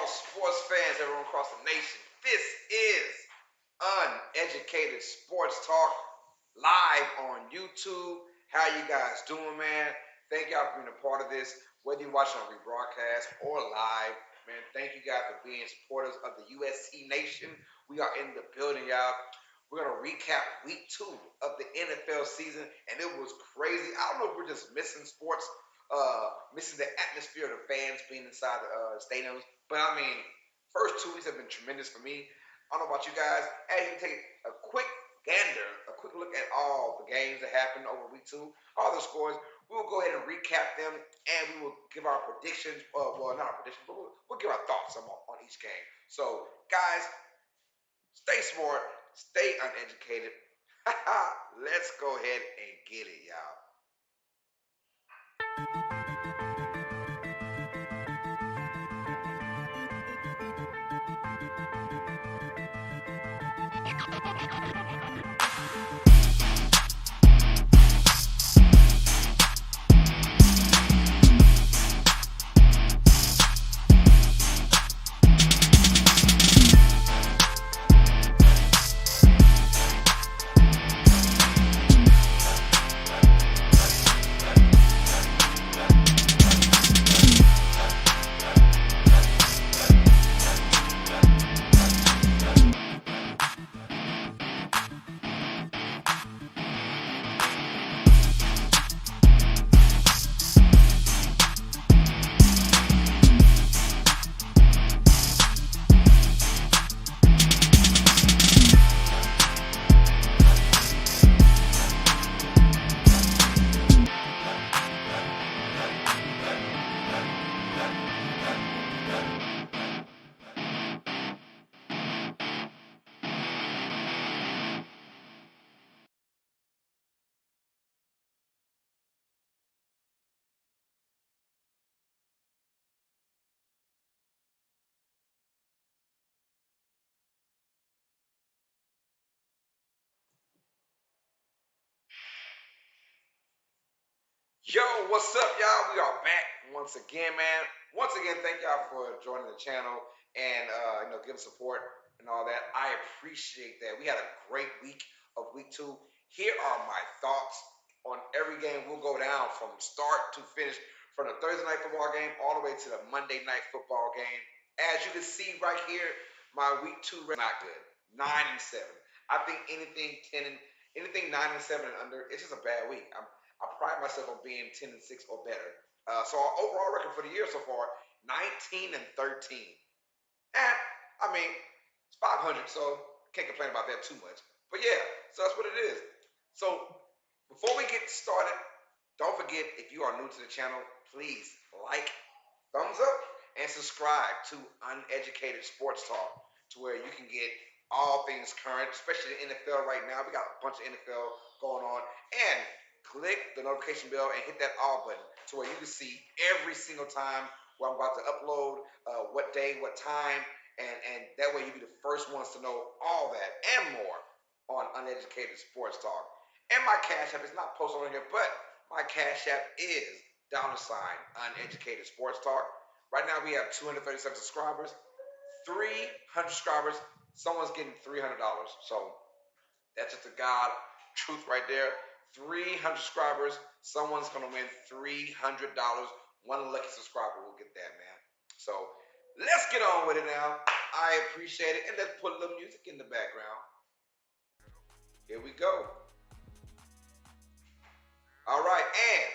sports fans, everyone across the nation. This is Uneducated Sports Talk live on YouTube. How you guys doing, man? Thank y'all for being a part of this. Whether you're watching on rebroadcast or live, man, thank you guys for being supporters of the USC Nation. We are in the building, y'all. We're going to recap week 2 of the NFL season, and it was crazy. I don't know if we're just missing sports, missing the atmosphere of the fans being inside the stadiums, but I mean, first 2 weeks have been tremendous for me. I don't know about you guys. As you take a quick look at all the games that happened over week 2, all the scores, we will go ahead and recap them, and we will give our predictions, well, not our predictions, but we'll give our thoughts on each game. So, guys, stay smart, stay uneducated. Let's go ahead and get it, y'all. Yo, what's up, y'all? We are back once again, man. Once again, thank y'all for joining the channel and giving support and all that. I appreciate that. We had a great week of week 2. Here are my thoughts on every game. We'll go down from start to finish, from the Thursday night football game all the way to the Monday night football game. As you can see right here, my week 2 record not good. 9-7. I think anything 9-7 and under, it's just a bad week. I pride myself on being 10-6 or better. So our overall record for the year so far, 19-13. And I mean, it's 500, so can't complain about that too much. But yeah, so that's what it is. So before we get started, don't forget, if you are new to the channel, please like, thumbs up, and subscribe to Uneducated Sports Talk, to where you can get all things current, especially the NFL right now. We got a bunch of NFL going on. And click the notification bell and hit that all button, to where you can see every single time where I'm about to upload, what day, what time, and that way you'll be the first ones to know all that and more on Uneducated Sports Talk. And my Cash App is not posted on here, but my Cash App is $Uneducated Sports Talk. Right now we have 237 subscribers, 300 subscribers. Someone's getting $300. So that's just the God truth right there. 300 subscribers, someone's going to win $300. One lucky subscriber will get that, man. So let's get on with it now. I appreciate it. And let's put a little music in the background. Here we go. All right, and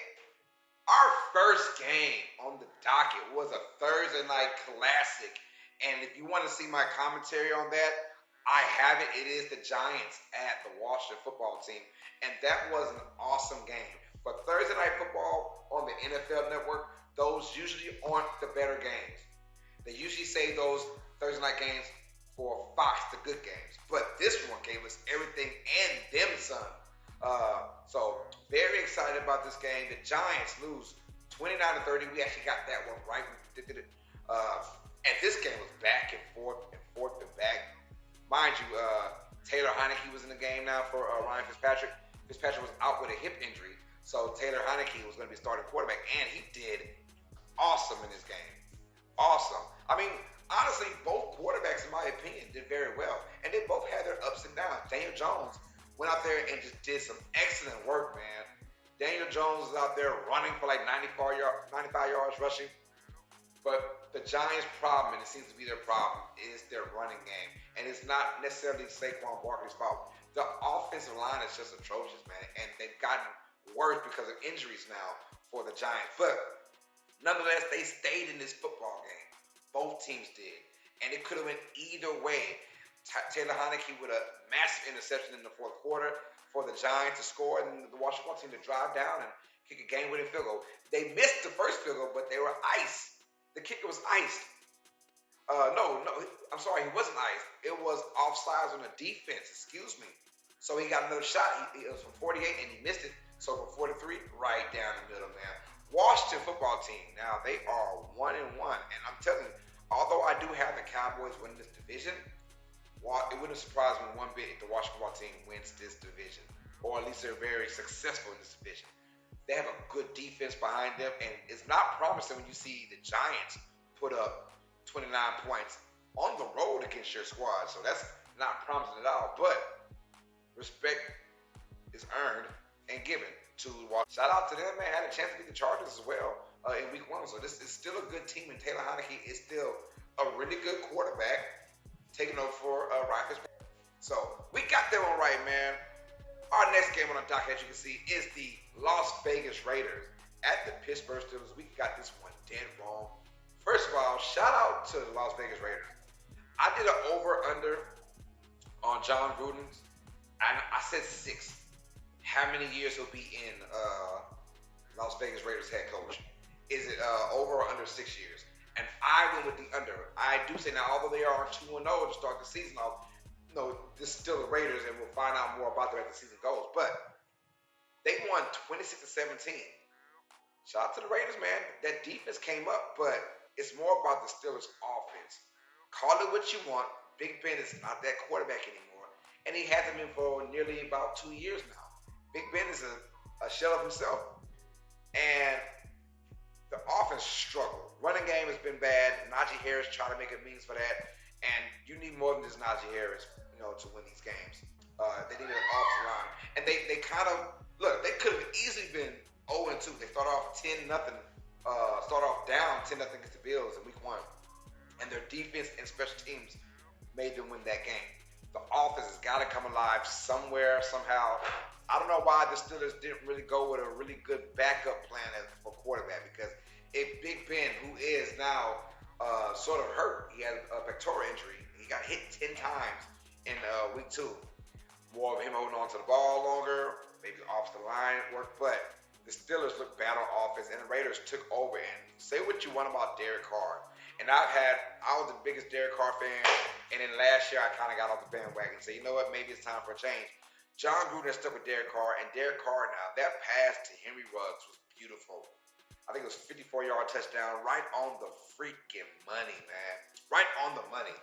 our first game on the docket was a Thursday night classic. And if you want to see my commentary on that, I have it. It is the Giants at the Washington football team. And that was an awesome game. For Thursday night football on the NFL Network, those usually aren't the better games. They usually save those Thursday night games for Fox, the good games. But this one gave us everything and them some. So very excited about this game. The Giants lose 29-30. We actually got that one right. We predicted it. And this game was back and forth and back. Mind you, Taylor Heinicke was in the game now for Ryan Fitzpatrick. Fitzpatrick was out with a hip injury, so Taylor Heinicke was going to be starting quarterback, and he did awesome in this game. Awesome. I mean, honestly, went out there and just did some excellent work, man. Daniel Jones is out there running for like 95 yards rushing. But the Giants' problem, and it seems to be their problem, is their running game. And it's not necessarily Saquon Barkley's fault. The offensive line is just atrocious, man. And they've gotten worse because of injuries now for the Giants. But nonetheless, they stayed in this football game. Both teams did. And it could have went either way. Taylor Heinicke with a massive interception in the fourth quarter for the Giants to score, and the Washington team to drive down and kick a game-winning field goal. They missed the first field goal, but they were iced. The kicker was iced. No, I'm sorry, he wasn't iced. It was offsides on the defense, excuse me. So he got another shot. It was from 48, and he missed it. So from 43, right down the middle, man. Washington football team, now they are 1-1. And I'm telling you, although I do have the Cowboys winning this division, it wouldn't surprise me one bit if the Washington football team wins this division. Or at least they're very successful in this division. They have a good defense behind them, and it's not promising when you see the Giants put up 29 points on the road against your squad. So that's not promising at all. But respect is earned and given to Washington. Shout out to them, man. Had a chance to beat the Chargers as well in week 1. So this is still a good team, and Taylor Heinicke is still a really good quarterback taking over for Ryan Fitzpatrick. So we got that one right, man. Our next game on the docket, as you can see, is the Las Vegas Raiders at the Pittsburgh Steelers. We got this one dead wrong. First of all, shout out to the Las Vegas Raiders. I did an over-under on John Gruden's, and I said 6. How many years he'll be in Las Vegas Raiders head coach? Is it over or under 6 years? And I went with the under. I do say now, although they are 2-0 to start the season off, this is still the Raiders, and we'll find out more about them as the season goes. But they won 26-17. Shout out to the Raiders, man. That defense came up, but it's more about the Steelers' offense. Call it what you want. Big Ben is not that quarterback anymore, and he hasn't been for nearly about 2 years now. Big Ben is a shell of himself, and the offense struggled. Running game has been bad. Najee Harris tried to make it means for that, and you need more than just Najee Harris, to win these games. They needed an offensive line, and they kind of look. They could have easily been 0-2. They start off 10-0. Start off down 10-0 against the Bills in week 1, and their defense and special teams made them win that game. The offense has got to come alive somewhere, somehow. I don't know why the Steelers didn't really go with a really good backup plan for quarterback, because if Big Ben, who is now sort of hurt, he had a pectoral injury. He got hit 10 times in week 2. More of him holding on to the ball longer, maybe off the line work, but the Steelers looked bad on offense, and the Raiders took over. And say what you want about Derek Carr, and I was the biggest Derek Carr fan, and then last year I kind of got off the bandwagon and said, you know what, maybe it's time for a change. John Gruden stuck with Derek Carr, and Derek Carr now, that pass to Henry Ruggs was beautiful. I think it was a 54-yard touchdown, right on the freaking money, man. Right on the money.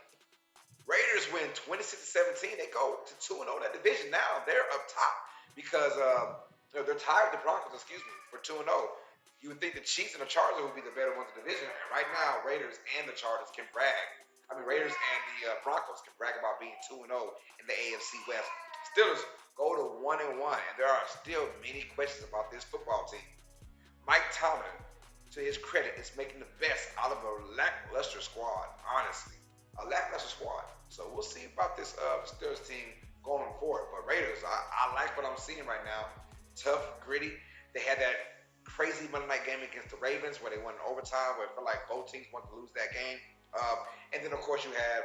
Raiders win 26-17. They go to 2-0 in that division now. They're up top because they're tied with the Broncos, for 2-0. You would think the Chiefs and the Chargers would be the better ones in the division. And right now, Raiders and the Chargers can brag. Raiders and the Broncos can brag about being 2-0 in the AFC West. Steelers go to 1-1, and there are still many questions about this football team. Mike Tomlin, to his credit, is making the best out of a lackluster squad, honestly. A lackluster squad. So we'll see about this Steelers team going forward. But Raiders, I like what I'm seeing right now. Tough, gritty. They had that crazy Monday night game against the Ravens where they won in overtime, where it felt like both teams wanted to lose that game. And then, of course, you have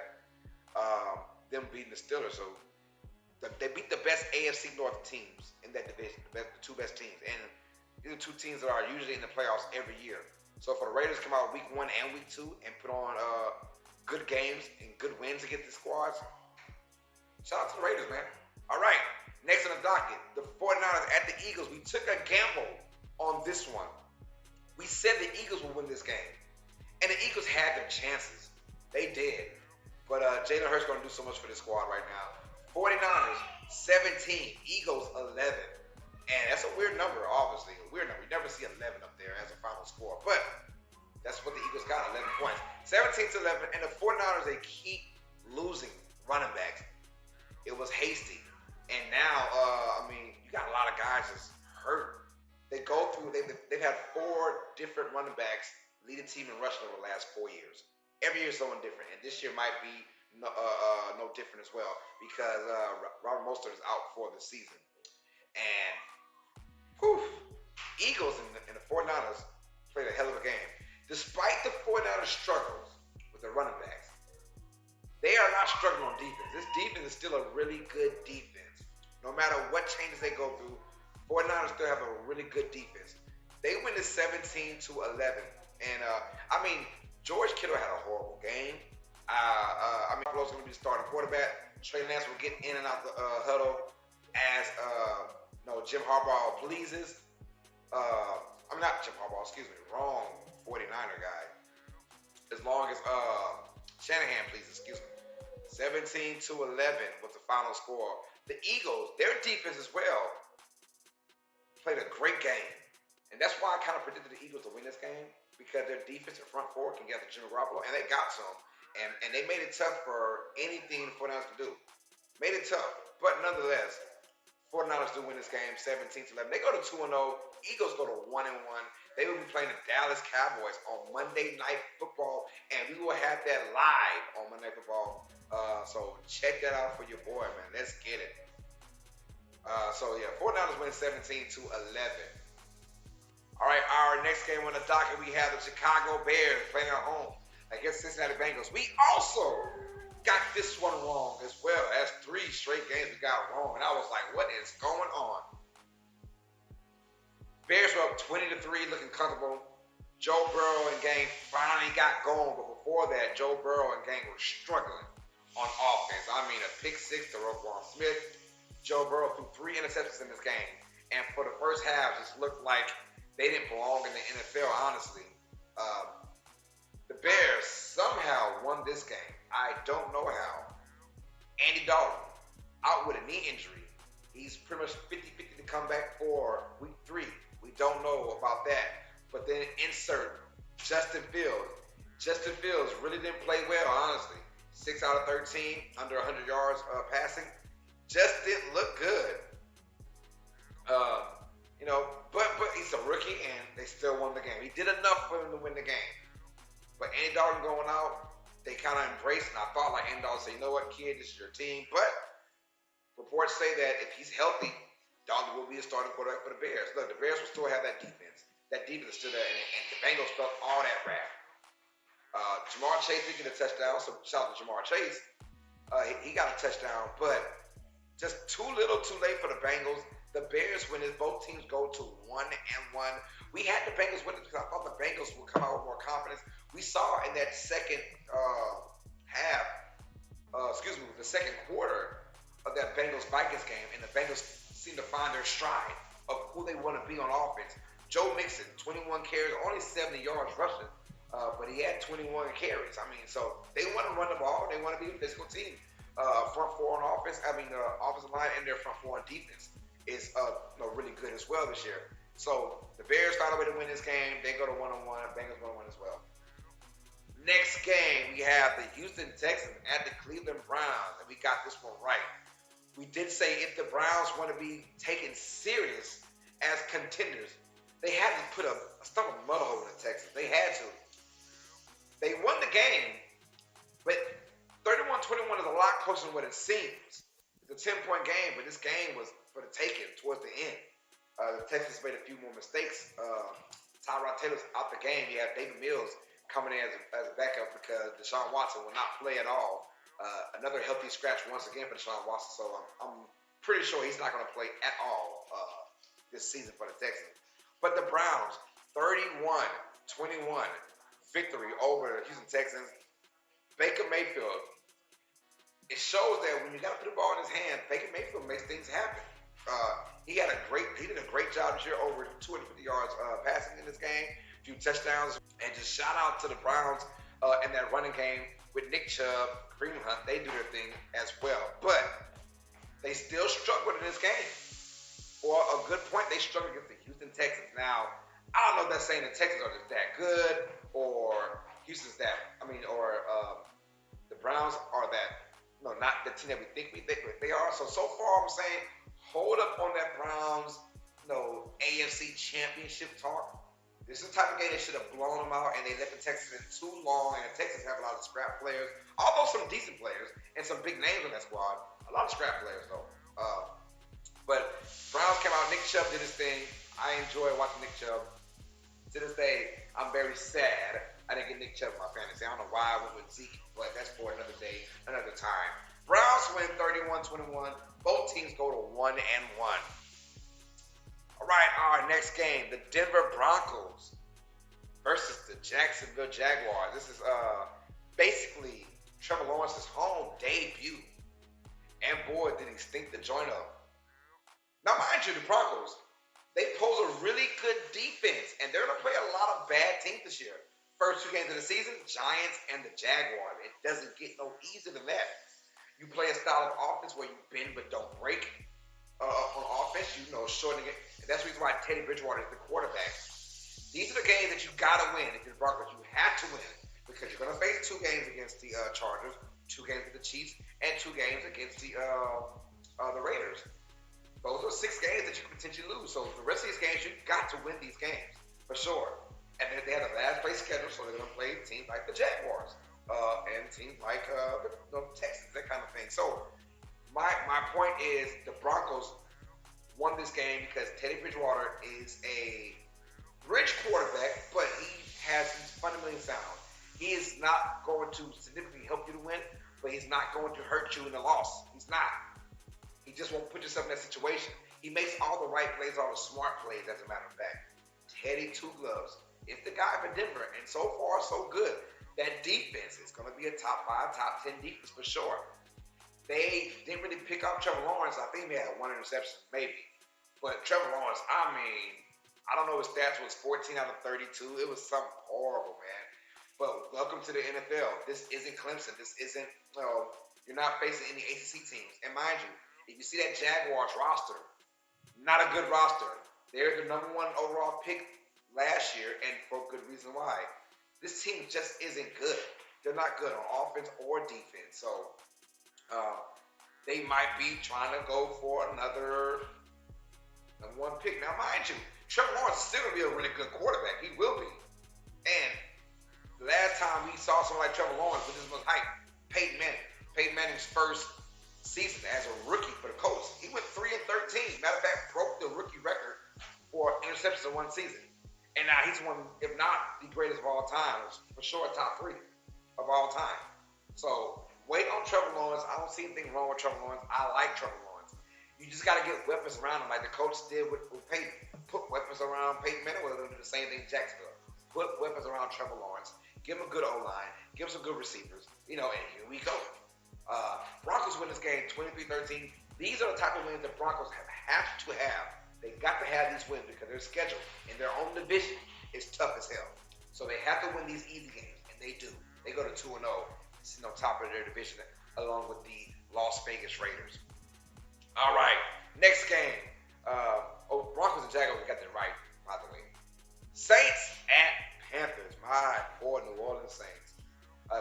them beating the Steelers. So they beat the best AFC North teams in that division, the 2 best teams. And these are 2 teams that are usually in the playoffs every year. So for the Raiders to come out week 1 and week 2 and put on good games and good wins against the squads, shout out to the Raiders, man. All right, next on the docket, the 49ers at the Eagles. We took a gamble on this one. We said the Eagles would win this game. And the Eagles had their chances. They did. But Jalen Hurts going to do so much for this squad right now. 49ers, 17. Eagles, 11. And that's a weird number, obviously. A weird number. You never see 11 up there as a final score. But that's what the Eagles got, 11 points. 17-11. And the 49ers, they keep losing running backs. It was Hasty. And now, you got a lot of guys that's hurt. They've had four different running backs lead a team in rushing over the last 4 years. Every year is someone different, and this year might be no different as well because Robert Mostert is out for the season. And whew, Eagles and the 49ers played a hell of a game. Despite the 49ers struggles with their running backs, they are not struggling on defense. This defense is still a really good defense. No matter what changes they go through, 49ers still have a really good defense. They win it 17-11. And, George Kittle had a horrible game. Buffalo's going to be the starting quarterback. Trey Lance will get in and out the huddle as Jim Harbaugh pleases. Not Jim Harbaugh, excuse me, wrong 49er guy. As long as Shanahan pleases, excuse me. 17-11 was the final score. The Eagles, their defense as well, played a great game. And that's why I kind of predicted the Eagles to win this game, because their defensive front four can get the Jimmy Garoppolo, and they got some. And they made it tough for anything the 49ers could do. Made it tough. But nonetheless, 49ers do win this game 17-11. They go to 2-0. Eagles go to 1-1. They will be playing the Dallas Cowboys on Monday Night Football, and we will have that live on Monday Night Football. So check that out for your boy, man. Let's get it. 49ers win 17-11. All right, our next game on the docket, we have the Chicago Bears playing at home against Cincinnati Bengals. We also got this one wrong as well. That's 3 straight games we got wrong, and I was like, what is going on? Bears were up 20-3, looking comfortable. Joe Burrow and gang finally got going, but before that, Joe Burrow and gang were struggling on offense. A pick 6 to Roquan Smith. Joe Burrow threw 3 interceptions in this game, and for the first half, just looked like they didn't belong in the NFL, honestly. The Bears somehow won this game. I don't know how. Andy Dalton, out with a knee injury. He's pretty much 50-50 to come back for week 3. We don't know about that. But then insert Justin Fields. Justin Fields really didn't play well, honestly. 6 out of 13, under 100 yards passing. Just didn't look good. But he's a rookie, and they still won the game. He did enough for them to win the game. But Andy Dalton going out, they kind of embraced, and I thought like Andy Dalton said, you know what, kid, this is your team. But reports say that if he's healthy, Dalton will be a starting quarterback for the Bears. Look, the Bears will still have that defense. That defense is still there, and the Bengals felt all that rap. Jamar Chase did get a touchdown, so shout out to Jamar Chase. He got a touchdown, but just too little, too late for the Bengals. The Bears win it. Both teams go to 1-1. We had the Bengals win it because I thought the Bengals would come out with more confidence. We saw in that second the second quarter of that Bengals-Vikings game, and the Bengals seemed to find their stride of who they want to be on offense. Joe Mixon, 21 carries, only 70 yards rushing, but he had 21 carries. So they want to run the ball. They want to be a physical team. Front four on offense, the offensive line and their front four on defense is really good as well this year. So the Bears found a way to win this game. They go to 1-1. Bengals going to win as well. Next game, we have the Houston Texans at the Cleveland Browns, and we got this one right. We did say if the Browns want to be taken serious as contenders, they had to put a stump of mud hole in the Texans. They had to. They won the game, but 31-21 is a lot closer than what it seems. It's a 10-point game, but this game was for the taking towards the end. The Texans made a few more mistakes. Tyrod Taylor's out the game. You have David Mills coming in as a backup because Deshaun Watson will not play at all. Another healthy scratch once again for Deshaun Watson. So I'm pretty sure he's not going to play at all this season for the Texans. But the Browns, 31-21 victory over the Houston Texans. Baker Mayfield. It shows that when you got to put the ball in his hand, Baker Mayfield makes things happen. He did a great job this year, over 250 yards passing in this game, a few touchdowns, and just shout out to the Browns in that running game with Nick Chubb, Kareem Hunt. They do their thing as well, but they still struggled in this game. For a good point, they struggled against the Houston Texans. Now, I don't know if that's saying the Texans are just that good, or Houston's that, or the Browns are that. No, not the the team that we think they are. So far, I'm saying hold up on that Browns, AFC Championship talk. This is the type of game they should have blown them out, and they let the Texans in too long. And the Texans have a lot of scrap players, although some decent players and some big names on that squad. A lot of scrap players though. But Browns came out. Nick Chubb did his thing. I enjoy watching Nick Chubb. To this day, I'm very sad I didn't get Nick Chubb in my fantasy. I don't know why I went with Zeke, but that's for another day, another time. Browns win 31-21. Both teams go to 1-1. All right, our next game, the Denver Broncos versus the Jacksonville Jaguars. This is basically Trevor Lawrence's home debut. And boy, did he stink the joint up. Now, mind you, the Broncos, they pose a really good defense, and they're going to play a lot of bad teams this year. First 2 games of the season, Giants and the Jaguars. It doesn't get no easier than that. You play a style of offense where you bend but don't break. On offense, shortening it. And that's the reason why Teddy Bridgewater is the quarterback. These are the games that you got to win. If you're the Broncos, you have to win because you're going to face 2 games against the Chargers, 2 games with the Chiefs, and 2 games against the Raiders. Those are 6 games that you could potentially lose. So the rest of these games, you've got to win these games for sure. And they have a last place schedule, so they're going to play teams like the Jaguars and teams like the Texans, that kind of thing. So my point is the Broncos won this game because Teddy Bridgewater is a bridge quarterback, but he's fundamentally sound. He is not going to significantly help you to win, but he's not going to hurt you in the loss. He's not. He just won't put yourself in that situation. He makes all the right plays, all the smart plays, as a matter of fact. Teddy Two Gloves is the guy for Denver, and so far, so good. That defense is going to be a top 5, top 10 defense for sure. They didn't really pick up Trevor Lawrence. I think they had 1 interception, maybe. But Trevor Lawrence, I don't know his stats was 14 out of 32. It was something horrible, man. But welcome to the NFL. This isn't Clemson. This isn't, you're not facing any ACC teams. And mind you, if you see that Jaguars roster, not a good roster. They're the number 1 overall pick last year, and for good reason why. This team just isn't good. They're not good on offense or defense. So they might be trying to go for another number 1 pick. Now, mind you, Trevor Lawrence is still going to be a really good quarterback. He will be. And the last time we saw someone like Trevor Lawrence with this much hype, Peyton Manning. Peyton Manning's first season as a rookie for the Colts. He went 3-13. Matter of fact, broke the rookie record for interceptions in 1 season. And now he's one, if not the greatest of all time, for sure top 3 of all time. So wait on Trevor Lawrence. I don't see anything wrong with Trevor Lawrence. I like Trevor Lawrence. You just got to get weapons around him like the coach did with Peyton. Put weapons around Peyton Manning. Well, they'll do the same thing in Jacksonville. Put weapons around Trevor Lawrence. Give him a good O-line. Give him some good receivers. And here we go. Broncos win this game 23-13. These are the type of wins that Broncos have to have. They got to have these wins because their schedule in their own division is tough as hell. So they have to win these easy games, and they do. They go to 2-0, sitting on top of their division along with the Las Vegas Raiders. All right, next game. Broncos and Jaguars got that right, by the way. Saints at Panthers. My poor New Orleans Saints.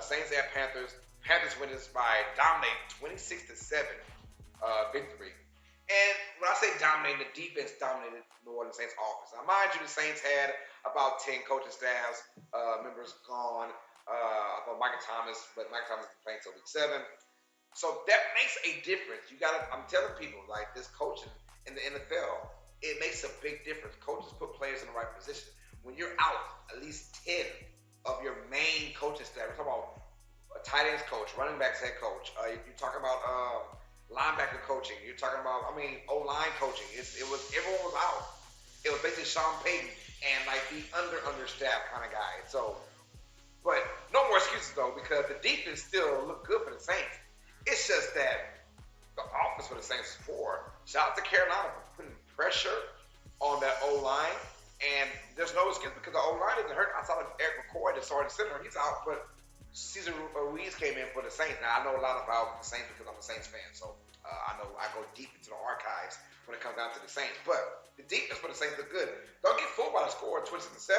Saints at Panthers. Panthers win this by dominating 26-7 victory. And when I say dominating, the defense dominated New Orleans Saints offense. Now, mind you, the Saints had about 10 coaching staffs, members gone. I thought Michael Thomas, but Michael Thomas isn't playing until week 7. So that makes a difference. I'm telling people, like, this coaching in the NFL, it makes a big difference. Coaches put players in the right position. When you're out at least 10 of your main coaching staff, we're talking about a tight ends coach, running backs head coach, you're talking about linebacker coaching. You're talking about, O-line coaching. Everyone was out. It was basically Sean Payton and like the understaffed kind of guy. So, but no more excuses though, because the defense still looked good for the Saints. It's just that the offense for the Saints is poor. Shout out to Carolina for putting pressure on that O-line, and there's no excuse because the O-line isn't hurt. Outside of Eric McCoy, the starting center, he's out, but Cesar Ruiz came in for the Saints. Now, I know a lot about the Saints because I'm a Saints fan, so I know I go deep into the archives when it comes down to the Saints. But the defense for the Saints look good. Don't get fooled by the score of 26-7.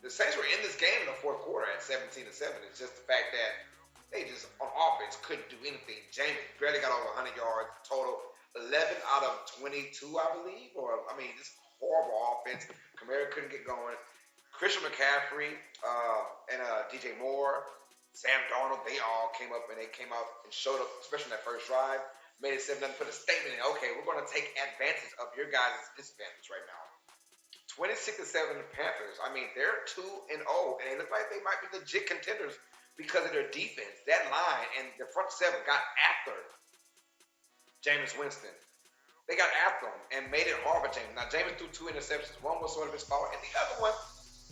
The Saints were in this game in the 4th quarter at 17-7. It's just the fact that They just, on offense, couldn't do anything. James barely got over 100 yards total. 11 out of 22, I believe. Just horrible offense. Kamara couldn't get going. Christian McCaffrey and DJ Moore, Sam Darnold, they all came up and they came out and showed up, especially in that first drive. Made it 7-0, put a statement in. Okay, we're going to take advantage of your guys' disadvantage right now. 26-7 the Panthers. They're 2-0, and they look like they might be legit contenders because of their defense. That line and the front seven got after Jameis Winston. They got after him and made it hard for Jameis. Now, Jameis threw 2 interceptions. One was sort of his fault, and the other one,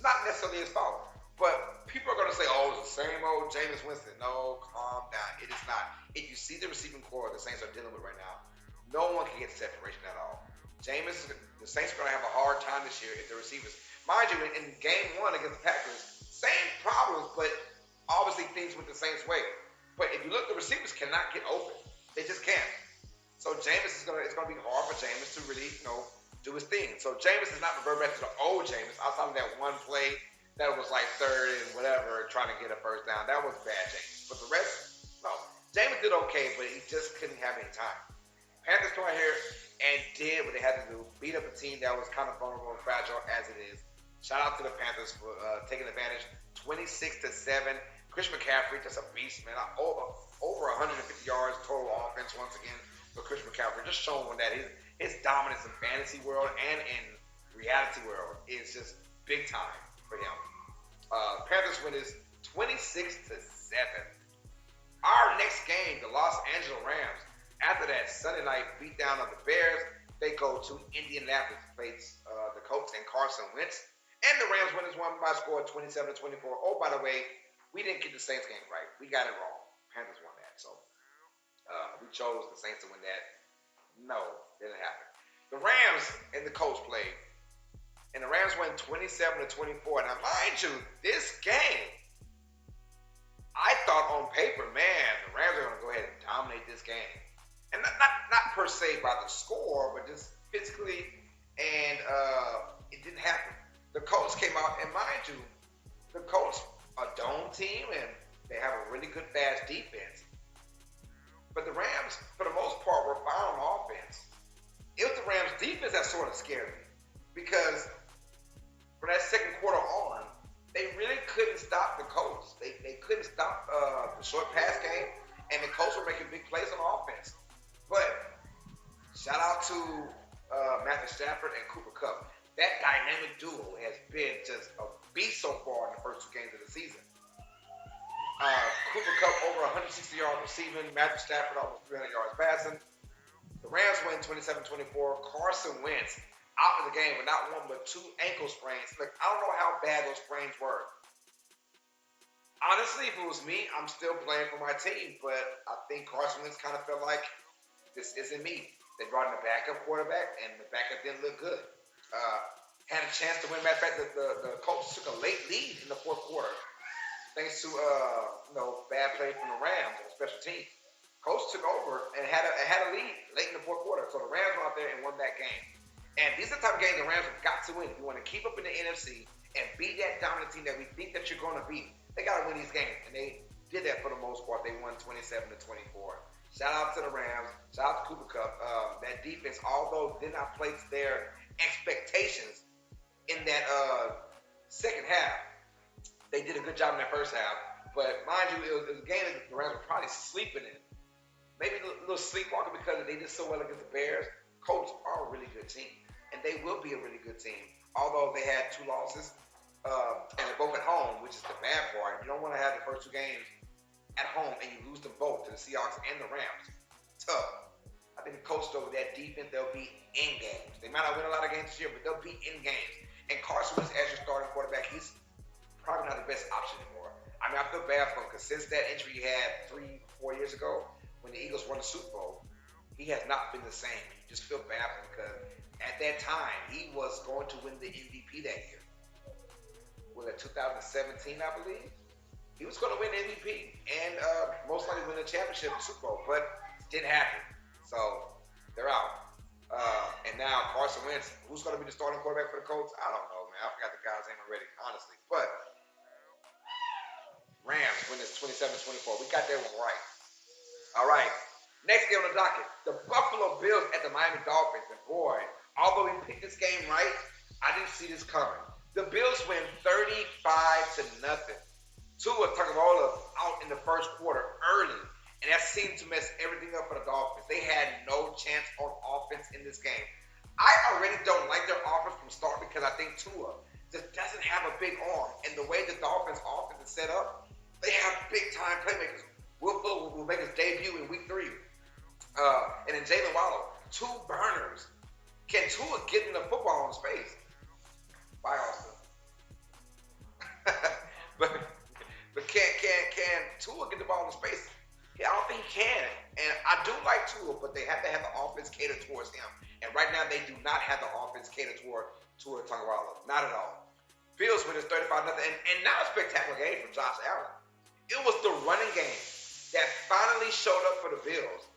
not necessarily his fault. But people are going to say, oh, it's the same old Jameis Winston. No, calm down. It is not. If you see the receiving core the Saints are dealing with right now, no one can get separation at all. The Saints are going to have a hard time this year if the receivers. Mind you, in game 1 against the Packers, same problems, but obviously things went the Saints' way. But if you look, the receivers cannot get open. They just can't. So it's going to be hard for Jameis to really, do his thing. So Jameis is not revert back to the old Jameis outside of that one play that was like third and whatever, trying to get a first down. That was bad Jameis. But the rest, no. Jameis did okay, but he just couldn't have any time. Panthers come out here and did what they had to do, beat up a team that was kind of vulnerable and fragile as it is. Shout out to the Panthers for taking advantage. 26-7. Christian McCaffrey, just a beast, man. Over 150 yards total offense once again for Christian McCaffrey. Just showing that his dominance in fantasy world and in reality world is just big time for him. Panthers win is 26-7. Our next game, the Los Angeles Rams. After that Sunday night beatdown of the Bears, they go to Indianapolis to face the Colts and Carson Wentz. And the Rams win won by a score of 27-24. Oh, by the way, we didn't get the Saints game right. We got it wrong. Panthers won that. So we chose the Saints to win that. No, didn't happen. The Rams and the Colts played. And the Rams won 27-24. Now, mind you, this game, I thought on paper, man, the Rams are going to go ahead and dominate this game. And not per se by the score, but just physically, and it didn't happen. The Colts came out, and mind you, the Colts are a dome team, and they have a really good fast defense. But the Rams, for the most part, were fine on offense. It was the Rams' defense that sort of scared me, because from that second quarter on, they really couldn't stop the Colts. They couldn't stop the short pass game, and the Colts were making big plays on offense. But shout out to Matthew Stafford and Cooper Kupp. That dynamic duo has been just a beast so far in the first 2 games of the season. Cooper Kupp over 160 yards receiving. Matthew Stafford almost 300 yards passing. The Rams win 27-24. Carson Wentz out of the game with not 1 but 2 ankle sprains. Like, I don't know how bad those sprains were. Honestly, if it was me, I'm still playing for my team, but I think Carson Wentz kind of felt like, this isn't me. They brought in a backup quarterback, and the backup didn't look good. Had a chance to win. Matter of fact, the Colts took a late lead in the 4th quarter, thanks to bad play from the Rams on special teams. Colts took over and had a lead late in the 4th quarter. So the Rams went out there and won that game. And these are the type of games the Rams have got to win. If you want to keep up in the NFC and beat that dominant team that we think that you're going to beat, they got to win these games. And they did that for the most part. They won 27-24. Shout out to the Rams. Shout out to Cooper Kupp. That defense, although did not play to their expectations in that second half, they did a good job in that first half. But mind you, it was a game that the Rams were probably sleeping in. Maybe a little sleepwalking because they did so well against the Bears. Colts are a really good team, and they will be a really good team. Although they had 2 losses, and they're both at home, which is the bad part. You don't want to have the first 2 games at home and you lose them both to the Seahawks and the Rams. Tough. I think the Colts, though, with that defense, they'll be in games. They might not win a lot of games this year, but they'll be in games. And Carson Wentz, as your starting quarterback, he's probably not the best option anymore. I feel bad for him because since that injury he had 3-4 years ago when the Eagles won the Super Bowl, he has not been the same. You just feel bad for him because at that time, he was going to win the MVP that year. Was it 2017, I believe? He was going to win MVP and most likely win the championship, the Super Bowl, but it didn't happen. So they're out. And now Carson Wentz, who's going to be the starting quarterback for the Colts? I don't know, man. I forgot the guy's name already, honestly. But Rams, when it's 27-24. We got that one right. All right. Next game on the docket, the Buffalo Bills at the Miami Dolphins. And boy, although we picked this game right, I didn't see this coming. The Bills win 35-0. Tua Tagovailoa out in the first quarter early, and that seemed to mess everything up for the Dolphins. They had no chance on offense in this game. I already don't like their offense from start because I think Tua just doesn't have a big arm. And the way the Dolphins' offense is set up, they have big-time playmakers. Will Fuller will make his debut in week 3. And then Jalen Waddle, 2 burners. Can Tua get in the football in space? Bye, Austin. but can Tua get the ball in space? Yeah, I don't think he can. And I do like Tua, but they have to have the offense catered towards him. And right now, they do not have the offense catered toward Tua Tagovailoa. Not at all. Bills win 35-0. And now a spectacular game from Josh Allen. It was the running game that finally showed up for the Bills.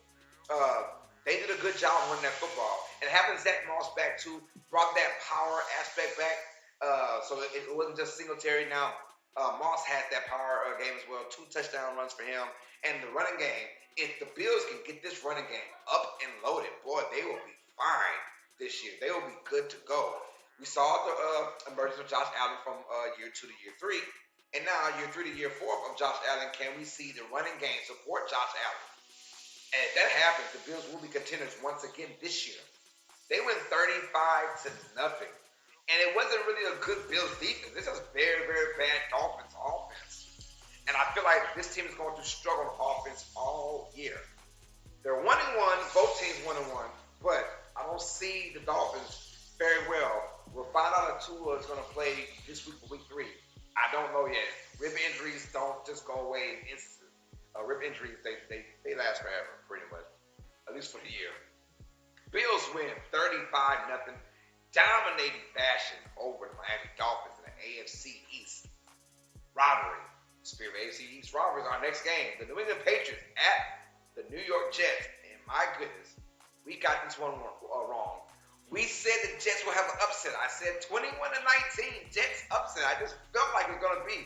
They did a good job running that football. And having Zach Moss back, too, brought that power aspect back. So it wasn't just Singletary. Now, Moss had that power game as well. 2 touchdown runs for him. And the running game, if the Bills can get this running game up and loaded, boy, they will be fine this year. They will be good to go. We saw the emergence of Josh Allen from year 2 to year 3. And now year 3 to year 4 of Josh Allen, can we see the running game support Josh Allen? And if that happens, the Bills will be contenders once again this year. They went 35-0. And it wasn't really a good Bills defense. This is very, very bad Dolphins offense. And I feel like this team is going to struggle on offense all year. They're 1-1, both teams 1-1, but I don't see the Dolphins very well. We'll find out if Tua is going to play this week for week 3. I don't know yet. Rib injuries don't just go away in instances. Rib injuries, they last forever, pretty much, at least for the year. Bills win 35-0, dominating fashion over the Miami Dolphins in the AFC East rivalry. Spirit of AFC East rivalry is our next game. The New England Patriots at the New York Jets. And my goodness, we got this one wrong. We said the Jets will have an upset. I said 21-19, Jets upset. I just felt like it was going to be.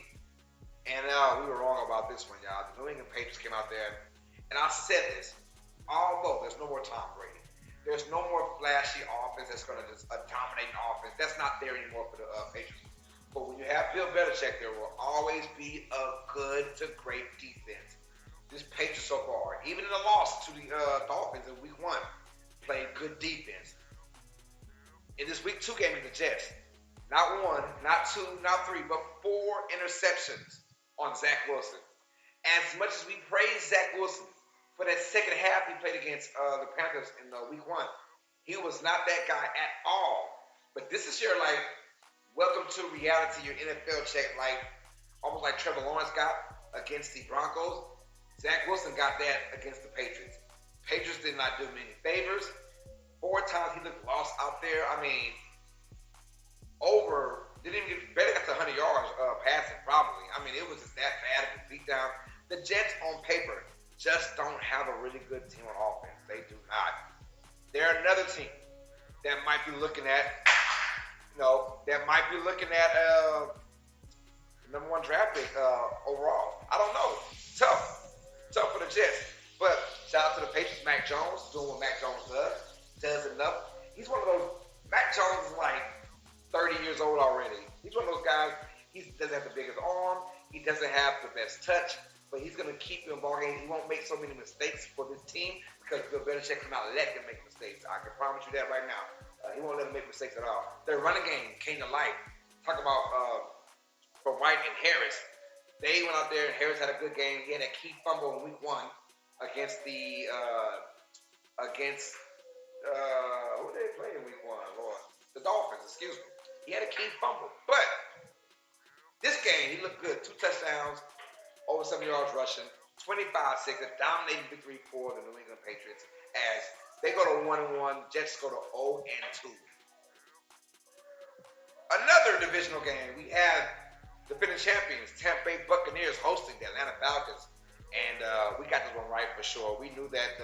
And we were wrong about this one, y'all. The New England Patriots came out there, and I said this, although there's no more Tom Brady, there's no more flashy offense that's going to just dominate an offense. That's not there anymore for the Patriots. But when you have Bill Belichick, there will always be a good to great defense. This Patriots so far, even in the loss to the Dolphins in week 1, played good defense. In this week 2 game with the Jets, not 1, not 2, not 3, but 4 interceptions on Zach Wilson. As much as we praise Zach Wilson for that second half he played against the Panthers in week 1, he was not that guy at all. But this is your, like, welcome to reality, your NFL check, like, almost like Trevor Lawrence got against the Broncos. Zach Wilson got that against the Patriots. Patriots did not do him any favors. 4 times he looked lost out there. I mean, didn't even get, barely got to 100 yards passing, probably. I mean, it was just that bad of a beatdown. The Jets, on paper, just don't have a really good team on offense. They do not. They're another team that might be looking at, the number 1 draft pick overall. I don't know. Tough for the Jets. But shout out to the Patriots. Mac Jones doing what Mac Jones does enough. He's one of those. Mac Jones is like 30 years old already. He's one of those guys. He doesn't have the biggest arm. He doesn't have the best touch. But he's going to keep you in ball games. He won't make so many mistakes for this team because Bill Belichick will not let them make mistakes. I can promise you that right now. He won't let them make mistakes at all. Their running game came to life. Talk about for White and Harris. They went out there and Harris had a good game. He had a key fumble in week 1 against who did they play in week 1, Lord? The Dolphins, excuse me. He had a key fumble. But this game, he looked good. 2 touchdowns, over 70 yards rushing, 25-6, a dominating victory for the New England Patriots as they go to 1-1, Jets go to 0-2. Another divisional game, we have defending champions, Tampa Bay Buccaneers hosting the Atlanta Falcons. And we got this one right for sure. We knew that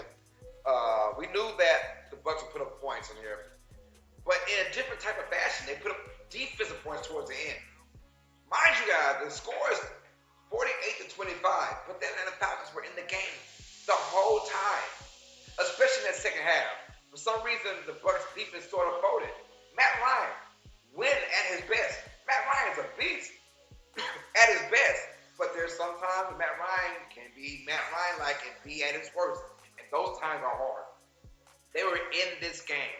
the Bucs would put up points in here, but in a different type of fashion. They put up defensive points towards the end. Mind you, guys, the score is 48-25. some reason, the Bucs defense sort of folded. Matt Ryan, win at his best. Matt Ryan's a beast at his best. But there's sometimes Matt Ryan can be Matt Ryan-like and be at his worst. And those times are hard. They were in this game.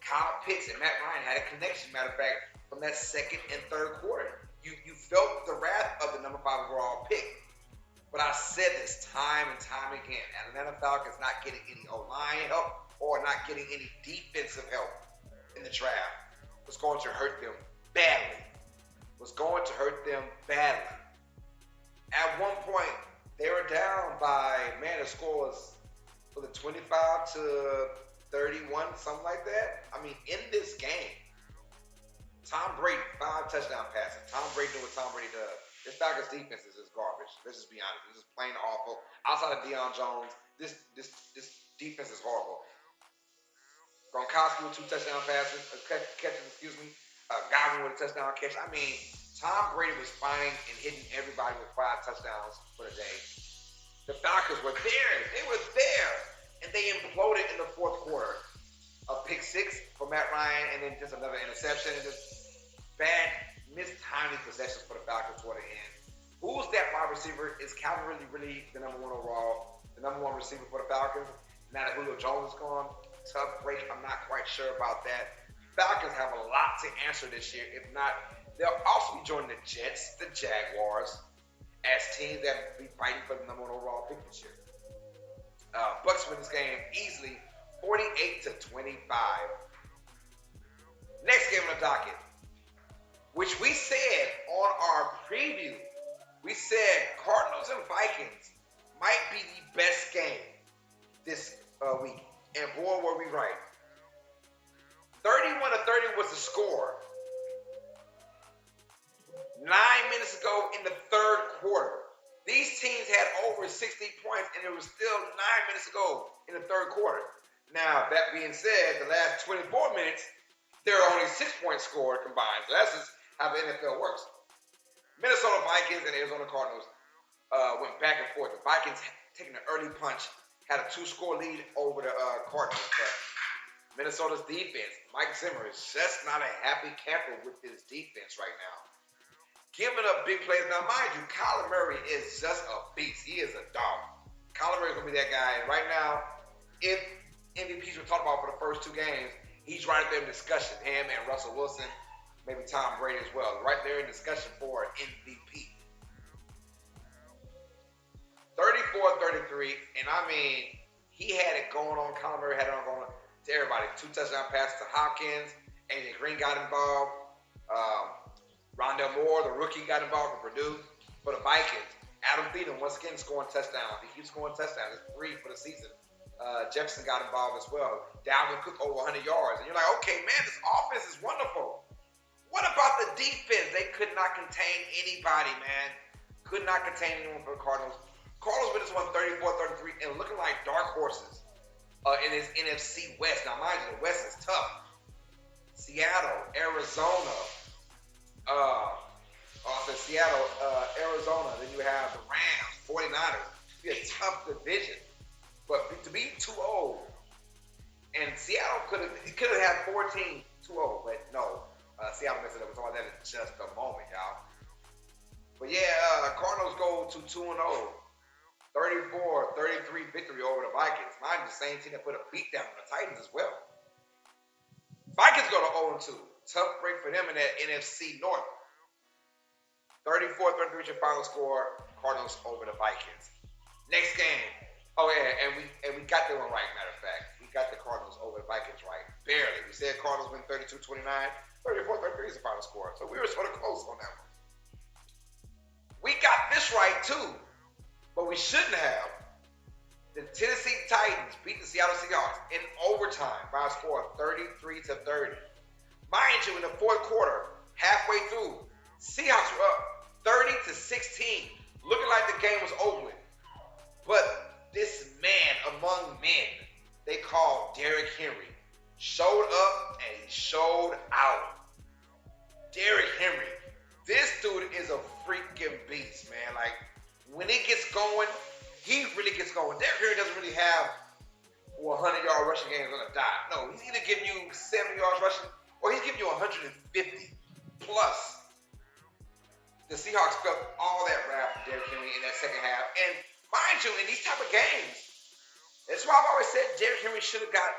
Kyle Pitts and Matt Ryan had a connection, matter of fact, from that second and third quarter. You felt the wrath of the number 5 overall pick. But I said this time and time again. Atlanta Falcons not getting any O-line help or not getting any defensive help in the draft was going to hurt them badly. Was going to hurt them badly. At one point, they were down by, the score was it 25 to 31, something like that? I mean, in this game, Tom Brady, 5 touchdown passes. Tom Brady doing what Tom Brady does. This Falcons defense is just garbage. Let's just be honest. This is plain awful. Outside of Deion Jones, this defense is horrible. Gronkowski with 2 touchdown passes, catches. Godwin with a touchdown catch. I mean, Tom Brady was finding and hitting everybody with 5 touchdowns for the day. The Falcons were there. They were there. And they imploded in the fourth quarter. A pick 6 for Matt Ryan, and then just another interception, and just bad, mistiming possessions for the Falcons toward the end. Who's that wide receiver? Is Calvin really the number 1 overall, the number 1 receiver for the Falcons? Now that Julio Jones is gone, tough break. I'm not quite sure about that. Falcons have a lot to answer this year. If not, they'll also be joining the Jets, the Jaguars, as teams that will be fighting for the number 1 overall pick this year. Bucs win this game easily, 48-25. Next game on the docket, which we said on our preview, we said Cardinals and Vikings might be the best game this week. And boy, were we right. 31-30 was the score. 9 minutes ago in the third quarter. These teams had over 60 points, and it was still 9 minutes ago in the third quarter. Now, that being said, the last 24 minutes, there are only 6 points scored combined. So that's just how the NFL works. Minnesota Vikings and Arizona Cardinals went back and forth. The Vikings taking an early punch, had a 2-score lead over the Cardinals. But Minnesota's defense, Mike Zimmer, is just not a happy camper with his defense right now. Giving up big plays. Now, mind you, Kyler Murray is just a beast. He is a dog. Kyler Murray is going to be that guy. And right now, if MVPs were talked about for the first 2 games, he's right there in discussion. Him and Russell Wilson, maybe Tom Brady as well. Right there in discussion for MVP. 34-33. And I mean, he had it going on. Kyler Murray had it going on to everybody. 2 touchdown passes to Hopkins. AJ Green got involved. Rondell Moore, the rookie, got involved for Purdue. For the Vikings, Adam Thielen once again scoring touchdowns. He keeps scoring touchdowns. It's 3 for the season. Jefferson got involved as well. Dalvin Cook over 100 yards. And you're like, okay, man, this offense is wonderful. What about the defense? They could not contain anybody, man. Could not contain anyone for the Cardinals. Cardinals win this one 34-33 and looking like dark horses in this NFC West. Now, mind you, the West is tough. Seattle, Arizona. Seattle, Arizona. Then you have the Rams, 49ers. It'd be a tough division. But to be 2-0, and Seattle could have had 14 2-0, but no. Seattle messed it up. We're talking about that in just a moment, y'all. But yeah, Cardinals go to 2-0. 34-33 victory over the Vikings. Mind the same team that put a beat down on the Titans as well. Vikings go to 0-2. Tough break for them in that NFC North. 34-33 your final score. Cardinals over the Vikings. Next game. Oh yeah, and we got that one right. Matter of fact, we got the Cardinals over the Vikings right. Barely. We said Cardinals win 32-29. 34-33 is the final score. So we were sort of close on that one. We got this right too, but we shouldn't have. The Tennessee Titans beat the Seattle Seahawks in overtime by a score of 33-30. Mind you, in the fourth quarter, halfway through, Seahawks were up 30-16, looking like the game was over with. But this man among men, they called Derrick Henry, showed up and he showed out. Derrick Henry, this dude is a freaking beast, man. Like, when it gets going, he really gets going. Derrick Henry doesn't really have or 100-yard rushing game is going to die. No, he's either giving you 70 yards rushing or he's giving you 150 plus. The Seahawks felt all that wrath from Derrick Henry in that second half. And mind you, in these type of games, that's why I've always said Derrick Henry should have got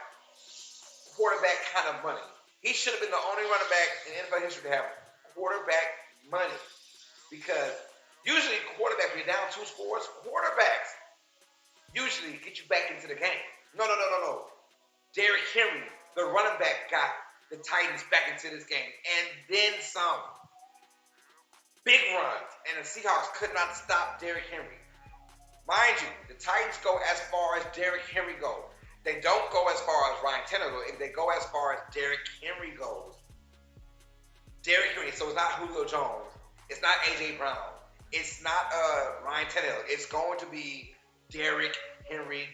quarterback kind of money. He should have been the only running back in NFL history to have quarterback money. Because usually quarterback, when you're down 2 scores, quarterbacks usually get you back into the game. No. Derrick Henry, the running back, got the Titans back into this game. And then some. Big runs. And the Seahawks could not stop Derrick Henry. Mind you, the Titans go as far as Derrick Henry goes. They don't go as far as Ryan Tannehill goes. They go as far as Derrick Henry goes. Derrick Henry. So it's not Julio Jones. It's not A.J. Brown. It's not Ryan Tannehill. It's going to be Derrick Henry.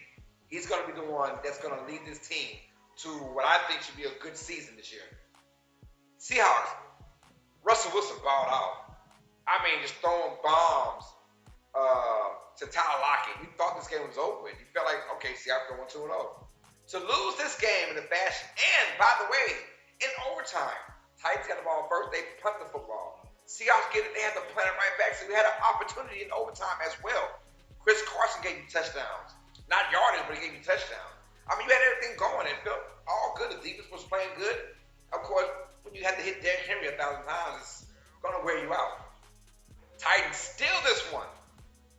He's going to be the one that's going to lead this team to what I think should be a good season this year. Seahawks. Russell Wilson balled out. I mean, just throwing bombs to Tyler Lockett. You thought this game was over with. You felt like, okay, Seahawks going 2-0. To lose this game in a fashion, and by the way, in overtime, Titans got the ball first. They punt the football. Seahawks get it. They had to punt it right back, so we had an opportunity in overtime as well. Chris Carson gave you touchdowns. Not yardage, but he gave you touchdowns. I mean, you had everything going. It felt all good. The defense was playing good. Of course, when you had to hit Derrick Henry 1,000 times, it's going to wear you out. Titans steal this one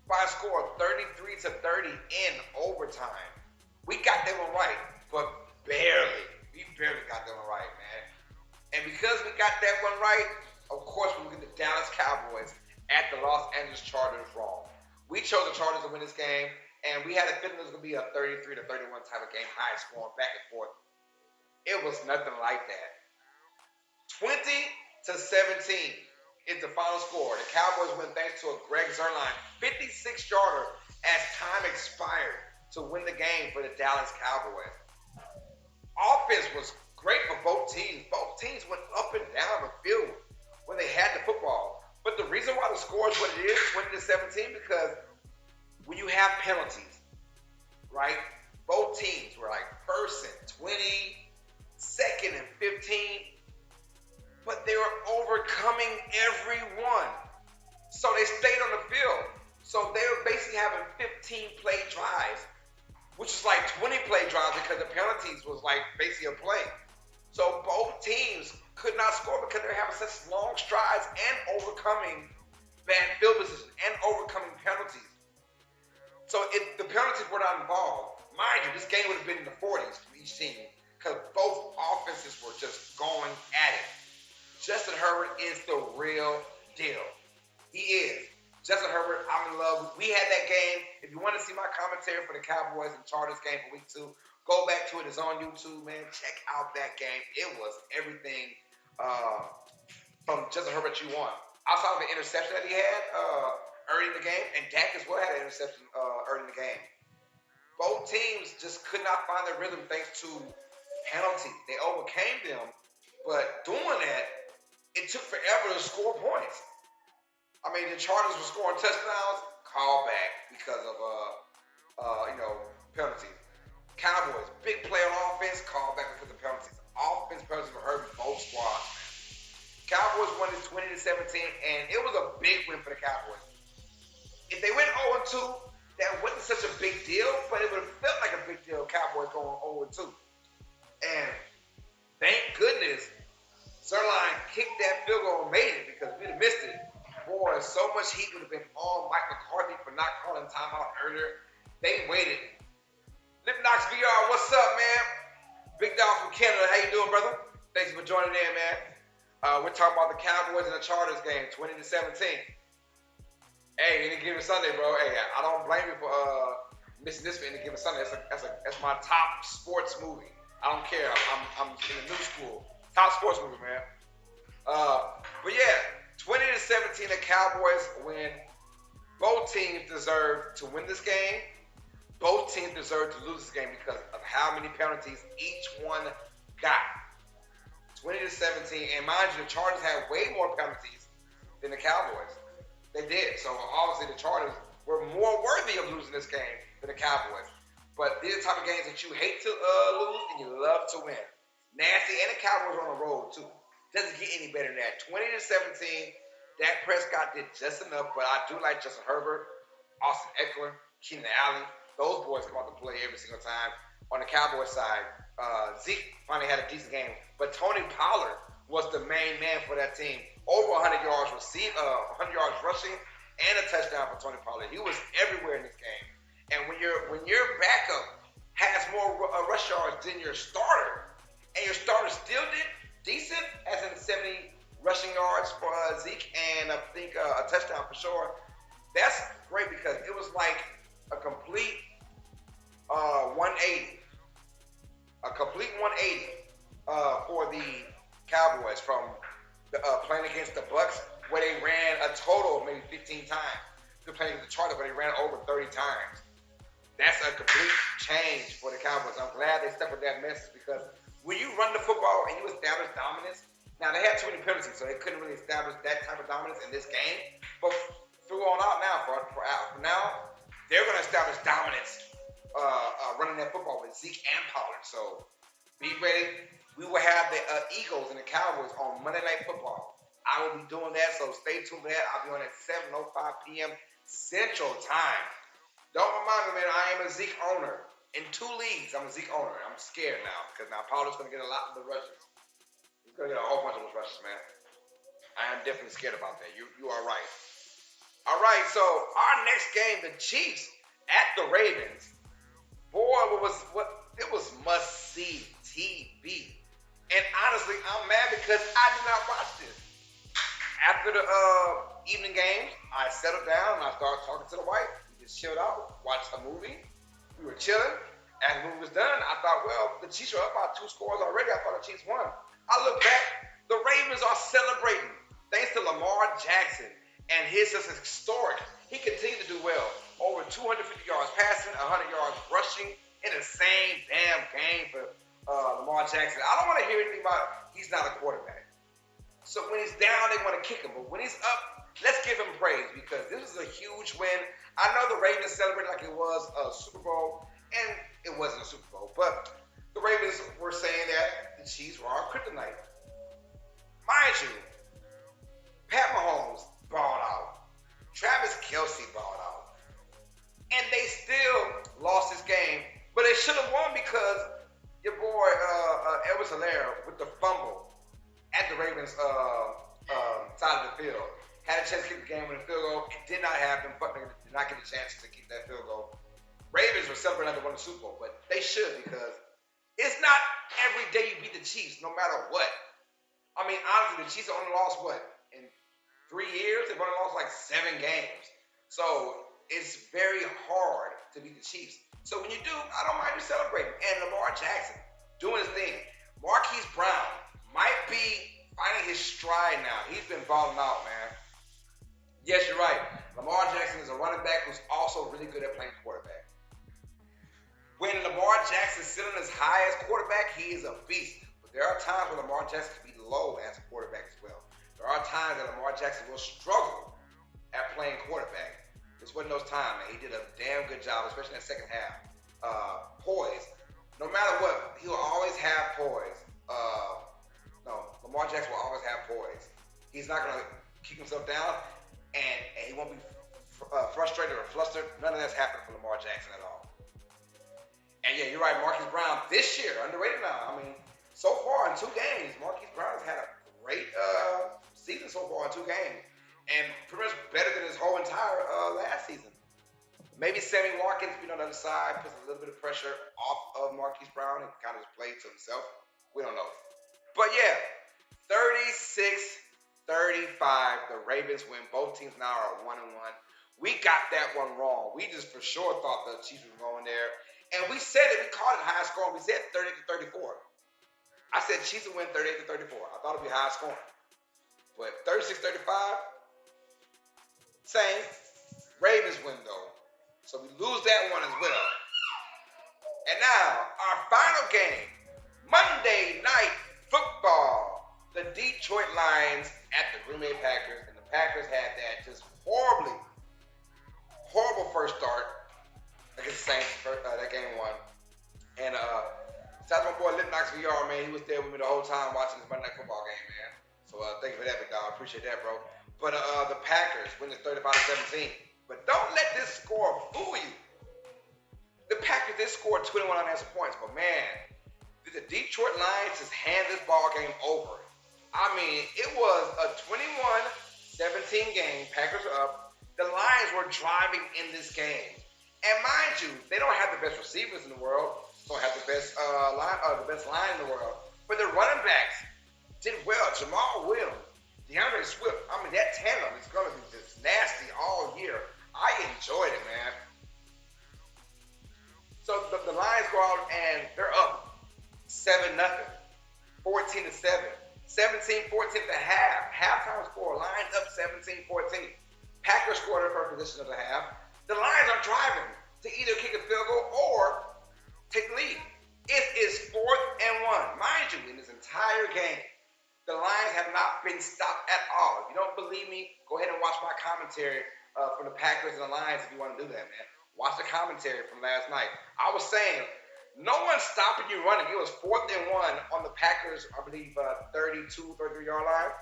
by a score of 33-30 in overtime. We got that one right, but barely. We barely got that one right, man. And because we got that one right, of course, we get the Dallas Cowboys at the Los Angeles Chargers wrong. We chose the Chargers to win this game, and we had a feeling it was going to be a 33-31 type of game, high scoring, back and forth. It was nothing like that. 20-17. Is the final score. The Cowboys win thanks to a Greg Zuerlein 56-yarder as time expired to win the game for the Dallas Cowboys. Offense was great for both teams. Both teams went up and down the field when they had the football. But the reason why the score is what it is, 20-17, because when you have penalties, right? Both teams were like first and 20, second and 15. But they were overcoming everyone. So they stayed on the field. So they were basically having 15-play drives, which is like 20-play drives because the penalties was like basically a play. So both teams could not score because they were having such long strides and overcoming bad field position and overcoming penalties. So if the penalties were not involved, mind you, this game would have been in the 40s for each team because both offenses were just going at it. Justin Herbert is the real deal. He is. Justin Herbert, I'm in love. We had that game. If you want to see my commentary for the Cowboys and Chargers game for week 2, go back to it. It's on YouTube, man. Check out that game. It was everything from Justin Herbert you want. Outside of the interception that he had early in the game, and Dak as well had an interception early in the game. Both teams just could not find their rhythm thanks to penalties. They overcame them, but doing that, it took forever to score points. I mean, the Chargers were scoring touchdowns, call back because of penalties. Cowboys, big play on offense, call back because of penalties. Offense, penalties were hurting both squads, man. Cowboys won it 20-17, and it was a big win for the Cowboys. If they went 0-2, that wasn't such a big deal, but it would have felt like a big deal, Cowboys going 0-2. And thank goodness Zuerlein kicked that field goal and made it because we'd have missed it. Boy, so much heat would have been on Mike McCarthy for not calling timeout earlier. They waited. Lip Knox VR, what's up, man? Big dog from Canada, how you doing, brother? Thanks for joining in, man. We're talking about the Cowboys and the Chargers game, 20-17. Hey, any given Sunday, bro. Hey, I don't blame you for missing this for any given Sunday. That's my top sports movie. I don't care. I'm in the new school. Top sports movie, man. But yeah, 20-17, the Cowboys win. Both teams deserve to win this game. Both teams deserve to lose this game because of how many penalties each one got. 20-17, and mind you, the Chargers had way more penalties than the Cowboys. They did. So obviously the Chargers were more worthy of losing this game than the Cowboys. But these are the type of games that you hate to lose and you love to win. Nasty, and the Cowboys on the road too. Doesn't get any better than that. 20-17. Dak Prescott did just enough, but I do like Justin Herbert, Austin Eckler, Keenan Allen. Those boys come out to play every single time. On the Cowboys side, Zeke finally had a decent game, but Tony Pollard was the main man for that team. Over 100 yards 100 yards rushing, and a touchdown for Tony Pollard. He was everywhere in this game. And when your backup has more rush yards than your starter, and your starter still did decent, as in 70 rushing yards for Zeke, and I think a touchdown for sure, that's great because it was like a complete 180. A complete 180 for the Cowboys from playing against the Bucks, where they ran a total of maybe 15 times. They're playing against the Chargers, but they ran over 30 times. That's a complete change for the Cowboys. I'm glad they stuck with that message because when you run the football and you establish dominance, now they had too many penalties, so they couldn't really establish that type of dominance in this game. But through on out now, for now, they're going to establish dominance running that football with Zeke and Pollard. So be ready. We will have the Eagles and the Cowboys on Monday Night Football. I will be doing that, so stay tuned for that. I'll be on at 7:05 p.m. Central Time. Don't remind me, man, I am a Zeke owner. In 2 leagues, I'm a Zeke owner. I'm scared now because now Pollard's going to get a lot of the rushes. He's going to get a whole bunch of those rushes, man. I am definitely scared about that. You are right. All right, so our next game, the Chiefs at the Ravens. Boy, it was must-see TV. And honestly, I'm mad because I did not watch this. After the evening games, I settled down and I started talking to the wife. We just chilled out, watched a movie. We were chilling. As the movie was done, I thought, well, the Chiefs are up by 2 scores already. I thought the Chiefs won. I look back, the Ravens are celebrating thanks to Lamar Jackson and his historic. He continued to do well. Over 250 yards passing, 100 yards rushing in the same damn game for Lamar Jackson. I don't want to hear anything about he's not a quarterback. So when he's down, they want to kick him. But when he's up, let's give him praise because this is a huge win. I know the Ravens celebrated like it was a Super Bowl, and it wasn't a Super Bowl. But the Ravens were saying that the Chiefs were our kryptonite. Mind you, Pat Mahomes balled out. Travis Kelce balled out. And they still lost this game. But they should have won because your boy, Edwards Helaire, with the fumble at the Ravens side of the field, had a chance to kick the game with a field goal. It did not happen, but they did not get a chance to keep that field goal. Ravens were celebrating like they won the Super Bowl, but they should because it's not every day you beat the Chiefs, no matter what. I mean, honestly, the Chiefs have only lost, what, in 3 years? They've only lost like 7 games. So it's very hard to beat the Chiefs. So when you do, I don't mind you celebrating. And Lamar Jackson doing his thing. Marquise Brown might be finding his stride now. He's been balling out, man. Yes, you're right. Lamar Jackson is a running back who's also really good at playing quarterback. When Lamar Jackson's sitting as high as quarterback, he is a beast. But there are times when Lamar Jackson can be low as a quarterback as well. There are times that Lamar Jackson will struggle at playing quarterback. This wasn't those times, man. He did a damn good job, especially in the second half. Poise. No matter what, he will always have poise. Lamar Jackson will always have poise. He's not going to keep himself down, and he won't be frustrated or flustered. None of that's happened for Lamar Jackson at all. And yeah, you're right, Marquise Brown this year, underrated now. I mean, so far in 2 games, Marquise Brown has had a great season so far in 2 games. And pretty much better than his whole entire last season. Maybe Sammy Watkins being on the other side puts a little bit of pressure off of Marquise Brown and kind of just played to himself. We don't know. But yeah, 36-35, the Ravens win. Both teams now are 1-1. We got that one wrong. We just for sure thought the Chiefs were going there. And we said it. We called it high scoring. We said 38-34. I said Chiefs would win 38-34. I thought it would be high scoring. But 36-35, same. Ravens win though. So we lose that one as well. And now, our final game, Monday Night Football. The Detroit Lions at the Green Bay Packers. And the Packers had that just horrible first start against Saints. That game won. And shout out to my boy Lip Knox VR, man. He was there with me the whole time watching this Monday Night Football game, man. So thank you for that, big dog. Appreciate that, bro. But the Packers win it 35-17. But don't let this score fool you. The Packers did score 21 unanswered points, but man, did the Detroit Lions just hand this ball game over? I mean, it was a 21-17 game. Packers are up. The Lions were driving in this game. And mind you, they don't have the best receivers in the world. Don't have the best line in the world. But the running backs did well. Jamal Williams, DeAndre Swift. I mean, that tandem is going to be just nasty all year. I enjoyed it, man. So the Lions go out and they're up 7-0, 14-7, 17-14 at the half. Halftime score, Lions up 17-14. Packers scored their first position of the half. The Lions are driving to either kick a field goal or take the lead. It is 4th and 1. Mind you, in this entire game, the Lions have not been stopped at all. If you don't believe me, go ahead and watch my commentary from the Packers and the Lions if you want to do that, man. Watch the commentary from last night. I was saying, no one's stopping you running. It was 4th and 1 on the Packers, I believe, 32, 33-yard line.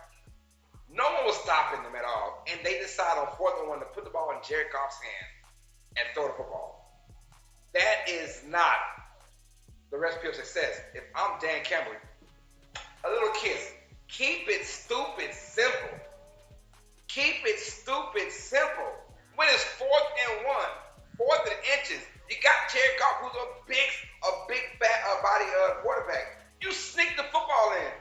No one was stopping them at all. And they decided on 4th and 1 to put the ball in Jared Goff's hand and throw the football. That is not the recipe of success. If I'm Dan Campbell, a little kiss. Keep it stupid simple. Keep it stupid simple. When it's 4th and 1, 4th and inches, you got Jared Goff, who's a big body quarterback. You sneak the football in.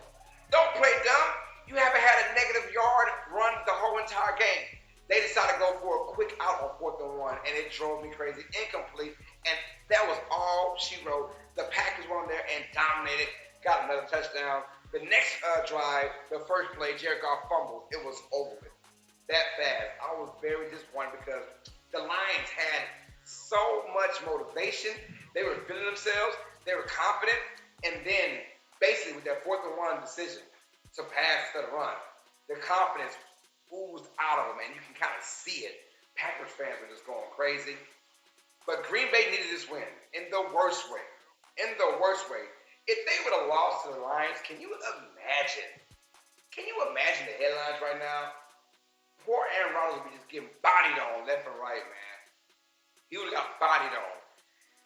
Don't play dumb. You haven't had a negative yard run the whole entire game. They decided to go for a quick out on 4th and 1, and it drove me crazy. Incomplete, and that was all she wrote. The Packers went on there and dominated, got another touchdown. The next drive, the first play, Jared Goff fumbled. It was over with. That fast. I was very disappointed because the Lions had so much motivation. They were feeling themselves. They were confident. And then, basically, with that 4th and 1 decision to pass instead of run, their confidence oozed out of them, and you can kind of see it. Packers fans were just going crazy. But Green Bay needed this win in the worst way. In the worst way. If they would have lost to the Lions, can you imagine? Can you imagine the headlines right now? Poor Aaron Rodgers would be just getting bodied on left and right, man. He would have got bodied on.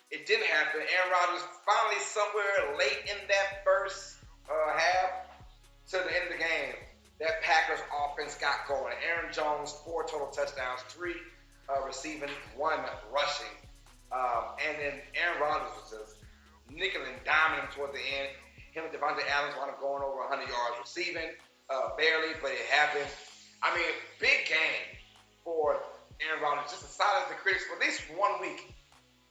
It didn't happen. Aaron Rodgers finally somewhere late in that first half to the end of the game, that Packers offense got going. Aaron Jones, 4 total touchdowns, 3 receiving, 1 rushing. And then Aaron Rodgers was just nickel and diming him toward the end. Him and Devontae Adams wound up going over 100 yards receiving. Barely, but it happened. I mean, big game for Aaron Rodgers. Just to silence the critics for at least 1 week.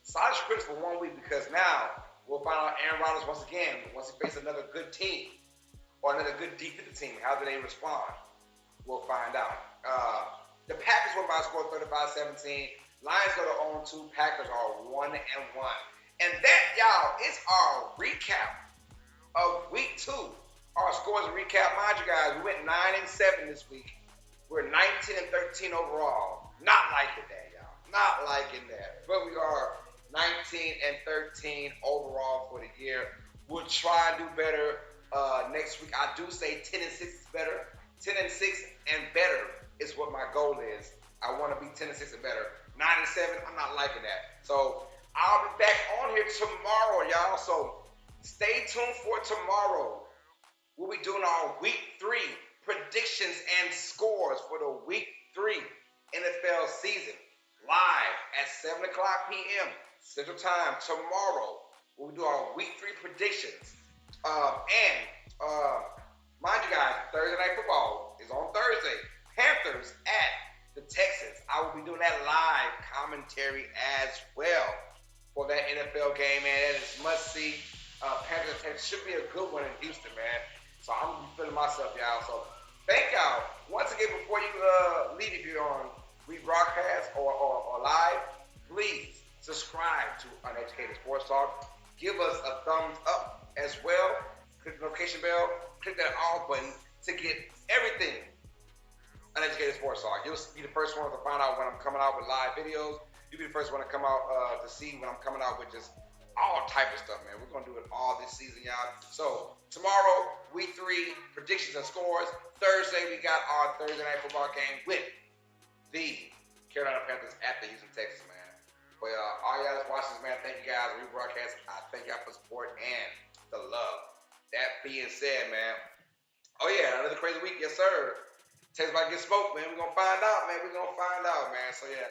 Silence the critics for 1 week because now we'll find out Aaron Rodgers once again, once he faces another good team or another good defensive team. How do they respond? We'll find out. The Packers won by a score 35-17. Lions go to 0-2. Packers are 1-1. And that, y'all, is our recap of week 2. Our scores and recap. Mind you guys, we went 9-7 this week. We're 19-13 overall. Not liking that, y'all. Not liking that. But we are 19-13 overall for the year. We'll try and do better next week. I do say 10-6 is better. 10-6 and better is what my goal is. I want to be 10-6 and better. 9-7, I'm not liking that. So I'll be back on here tomorrow, y'all. So stay tuned for tomorrow. We'll be doing our week 3 predictions and scores for the week 3 NFL season live at 7 o'clock p.m. Central Time tomorrow. We'll do our week 3 predictions. Mind you guys, Thursday Night Football is on Thursday. Panthers at the Texans. I will be doing that live commentary as well for that NFL game, man. That is must-see. Panthers and Texans should be a good one in Houston, man. So I'm going to be feeling myself, y'all. So thank y'all. Once again, before you leave, if you're on rebroadcast or live, please subscribe to Uneducated Sports Talk. Give us a thumbs up as well. Click the notification bell. Click that all button to get everything Uneducated Sports Talk. You'll be the first one to find out when I'm coming out with live videos. You'll be the first one to come out to see when I'm coming out with just all type of stuff, man. We're gonna do it all this season, y'all. So tomorrow, week 3 predictions and scores. Thursday, we got our Thursday night football game with the Carolina Panthers at the Houston Texans, man. But all y'all that's watching this, man, thank you guys. Rebroadcast. I thank y'all for support and the love. That being said, man. Oh yeah, another crazy week, yes sir. Texas about to get smoked, man. We're gonna find out, man. We're gonna find out, man. So yeah.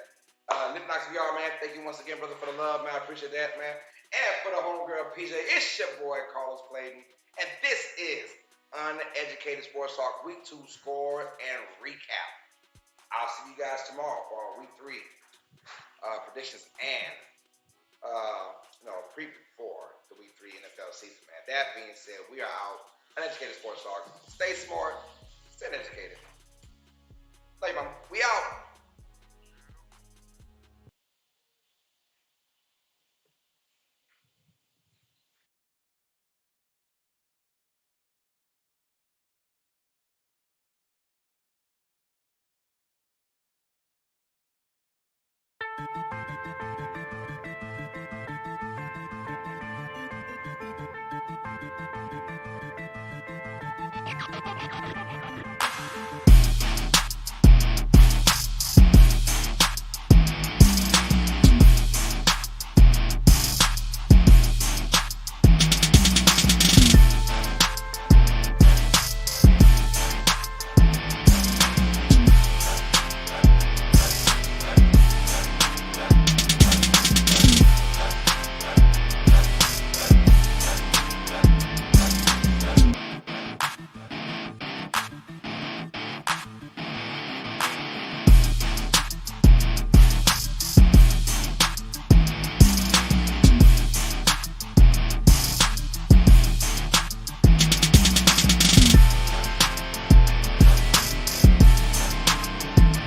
Nip Knocks VR, man. Thank you once again, brother, for the love, man. I appreciate that, man. And for the homegirl PJ, it's your boy Carlos Clayton. And this is Uneducated Sports Talk Week 2 score and recap. I'll see you guys tomorrow for our Week 3 predictions and preview for the Week 3 NFL season, man. That being said, we are out. Uneducated Sports Talk. Stay smart. Stay educated. Love you, mama. We out.